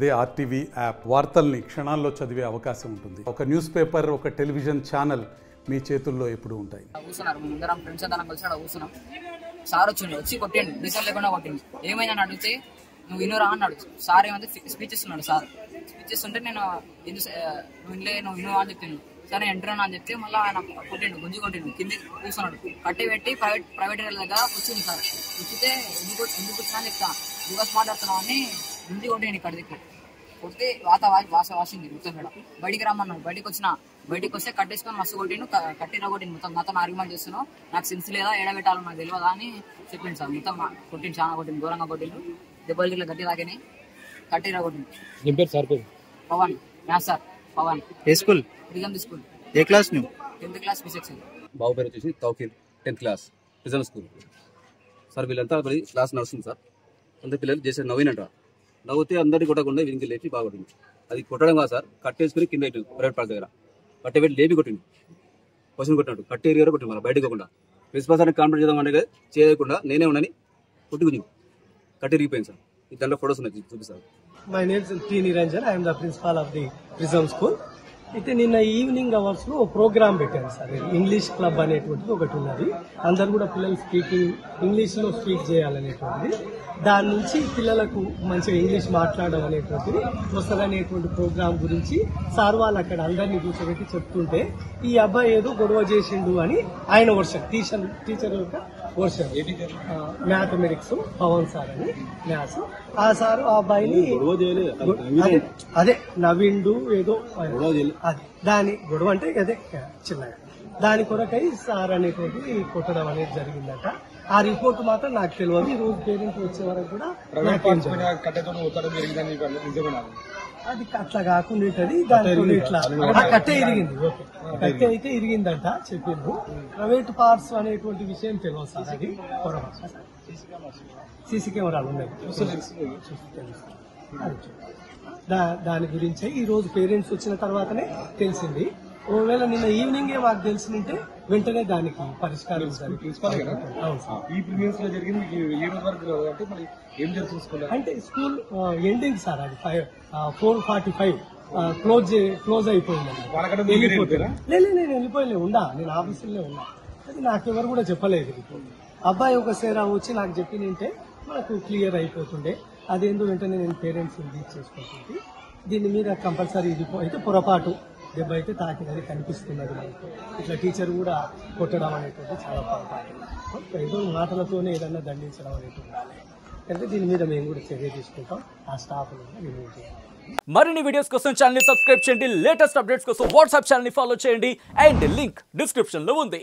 అదే RTV app వార్తల్ని క్షణాల్లో చదివే అవకాశం ఉంటుంది. ఒక న్యూస్ పేపర్, ఒక టెలివిజన్ ఛానల్ మీ చేతుల్లో ఎప్పుడు ఉంటాయి. కూర్చున్నారు ముందరం ఫ్రెండ్స్ అంతా కలిసి కూర్చున్నాం. సార్ వచ్చి కొట్టిండు, డిసైడ్ లేకుండా కొట్టిండు. ఏమైందని అడిగితే నువ్వు వినురా అన్నాడు. సార్ ఏమంటే స్పీచ్ ఇస్తున్నాడు. సార్ స్పీచ్ ఇస్తుంటే నేను నువ్వు విను అని చెప్పిండు. సరే ఎంటర్ అని చెప్తే మళ్ళీ ఆయన కొట్టిండు, గుంజి కొట్టిండు, కింది కూర్చున్నాడు. కట్టి పెట్టి ప్రైవేట్ దగ్గర కూర్చుంది. సార్ కూర్చుంటే ఎందుకు వచ్చినా అని చెప్తా, రివర్స్ మాట్లాడుతున్నావు అని గుంజి కొట్టిండు. ఇక్కడ దిక్కు కొడితే వాసింది మొత్తం కూడా. బయటికి రమ్మన్నాడు. బయటికి వస్తే కట్టేసుకొని మస్తు కొట్టిండు, కట్టిన కొట్టిండు. మొత్తం నాతో ఆర్గ్యుమెంట్ చేస్తున్నావు, నాకు సెన్స్ లేదా, ఏడబెట్టాలో నాకు తెలియదా అని చెప్పిండు. సార్ మొత్తం కొట్టిండు, చాలా కొట్టిండు, ఘోరంగా కొట్టిండు. దెబ్బలు గిట్ల గట్టి తాకినాయి, కట్టిరా కొట్టిండు. Pawan maths sir, Pawan. ఏ స్కూల్? Prism school. ఏ క్లాస్ నువ్వు? 10th class B section. బాబు పేరు వచ్చేసి Tauqeer, 10th class, prism school. Sir వీళ్ళంతా క్లాస్ నడుస్తుంది సార్. అంత పిల్లలు చేసే నవ్వినట్ట, నవ్వుతే అందరినీ కొట్టకుండా వీరికి లేచి బాగుంటుంది. అది కొట్టడం కాదు సార్, కట్టేసుకుని కింద ఇటు ప్రైవేట్ పార్క్ దగ్గర కట్టెపెట్టి లేపి కొట్టింది. క్వశ్చన్ కొట్టినట్టు కట్టే ఏరియాలో కొట్టింది. మన బయటకు పోకుండా ప్రిన్సిపల్ సార్ని కాంప్లైంట్ చేద్దాం అంటే చేయకుండా నేనే ఉండని కొట్టి గుంజింది, కట్టి ఇరిగిపోయింది సార్. ఈ దాంట్లో ఫోటోస్ ఉన్నాయి, చూపిస్తారు. My name is T. Niranjan. I am the principal of the Prism School. అయితే నిన్న ఈవినింగ్ అవర్స్ లో ప్రోగ్రామ్ పెట్టాను సార్. ఇంగ్లీష్ క్లబ్ అనేటువంటిది ఒకటి ఉన్నది. అందరు కూడా పిల్లలు స్పీకింగ్ ఇంగ్లీష్ లో స్పీక్ చేయాలనేటువంటిది, దాని నుంచి పిల్లలకు మంచిగా ఇంగ్లీష్ మాట్లాడడం అనేటువంటిది వస్తుందనేటువంటి ప్రోగ్రామ్ గురించి సార్ వాళ్ళు అక్కడ అందరినీ కూర్చోబెట్టి చెప్తుంటే ఈ అబ్బాయి ఏదో గొడవ చేసిండు అని ఆయన వర్షన్, టీచర్ యొక్క వర్షన్, మ్యాథమెటిక్స్ పవన్ సార్ అని మ్యాథ్స్. ఆ సార్ ఆ అబ్బాయిని అదే నవ్విండు ఏదో, అది దాని గొడవ అంటే అదే చిన్నగా, దాని కొరకై సార్ అనేటువంటి కొట్టడం అనేది జరిగిందట. ఆ రిపోర్ట్ మాత్రం నాకు తెలియదు. ఈ రోజు పేరెంట్స్ వచ్చే వరకు కూడా అది అట్లా కాకుండా ఉంటది. దాంతో ఇట్లా కట్టే ఇరిగింది. ఓకే, కట్టే అయితే ఇరిగిందంట చెప్పిండ్రు. ప్రైవేట్ పార్ట్స్ అనేటువంటి విషయం తెలియదు సార్. అది పొరపాటు. సీసీ కెమెరాలు ఉన్నాయి, దాని గురించే ఈ రోజు పేరెంట్స్ వచ్చిన తర్వాతనే తెలిసింది. ఒకవేళ నిన్న ఈవినింగే మాకు తెలిసిందంటే వెంటనే దానికి పరిష్కారం. అంటే స్కూల్ ఎండింగ్ సార్, అది 4:45 క్లోజ్ అయిపోయిందండి. నేను వెళ్ళిపోయలే ఉన్నా, నేను ఆఫీసులోనే ఉన్నా. అది నాకెవరు కూడా చెప్పలేదు. అబ్బాయి ఒక సేరా వచ్చి నాకు చెప్పినంటే మనకు క్లియర్ అయిపోతుండే. అదేందో వెంటనే నేను పేరెంట్స్ రీచ్ చేసుకుంటుంది. దీని మీద కంపల్సరీ ఇది అయితే పొరపాటు దెబ్బ అయితే తాకినది కనిపిస్తున్నది మనకు. ఇట్లా టీచర్ కూడా కొట్టడం అనేటువంటి చాలా పొరపాటు. ఏదో మాటలతోనే ఏదన్నా దండించడం అనేది ఉండాలి. అంటే దీని మీద మేము కూడా చర్య తీసుకుంటాం. ఆ స్టాఫ్ రిమూవ్ చేయాలి. మరిన్ని వీడియోస్ కోసం ఛానల్ ని సబ్స్క్రైబ్ చేయండి. లేటెస్ట్ అప్డేట్స్ కోసం వాట్సాప్ ఛానల్ ని ఫాలో చేయండి. అండ్ లింక్ డిస్క్రిప్షన్ లో ఉంది.